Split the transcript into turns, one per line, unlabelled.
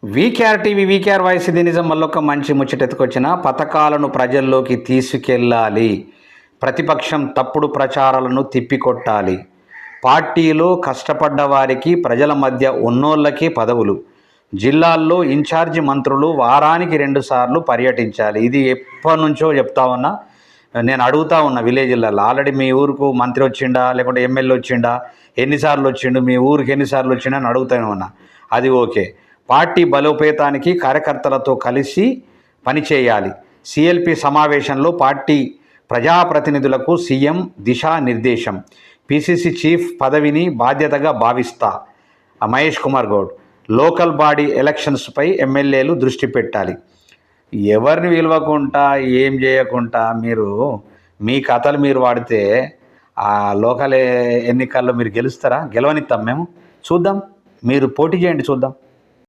VKR TV VKR voice ఇది నిజం మళ్ళొక మంచి ముచ్చటెత్తుకొచ్చిన పథకాలను ప్రజల్లోకి తీసుకెళ్ళాలి. ప్రతిపక్షం తప్పుడు ప్రచారాలను తిప్పికొట్టాలి. పార్టీలో కష్టపడ్డ వారికి ప్రజల మధ్య ఉన్నోళ్ళకి పదవులు. జిల్లాల్లో ఇన్ఛార్జి మంత్రులు వారానికి 2 సార్లు పర్యటించాలి. ఇది ఎప్పటి నుంచో చెప్తా ఉన్నా, నేను అడుగుతా ఉన్నా విలేజ్లలో. ఆల్రెడీ మీ ఊరుకు మంత్రి వచ్చిండా, లేకుంటే ఎమ్మెల్యే వచ్చిండా, ఎన్నిసార్లు వచ్చిండు, మీ ఊరికి ఎన్నిసార్లు వచ్చిండా అని అడుగుతానే ఉన్నా. అది ఓకే. పార్టీ బలోపేతానికి కార్యకర్తలతో కలిసి పనిచేయాలి. సిఎల్పి సమావేశంలో పార్టీ ప్రజాప్రతినిధులకు సీఎం దిశానిర్దేశం. పిసిసి చీఫ్ పదవిని బాధ్యతగా భావిస్తా. మహేష్ కుమార్ గౌడ్. లోకల్ బాడీ ఎలక్షన్స్పై ఎమ్మెల్యేలు దృష్టి పెట్టాలి. ఎవరిని విలువకుండా ఏం చేయకుండా మీరు మీ కథలు మీరు వాడితే ఆ లోకల్ ఎన్నికల్లో మీరు గెలుస్తారా? గెలవనిస్తాం మేము. చూద్దాం, మీరు పోటీ చేయండి, చూద్దాం.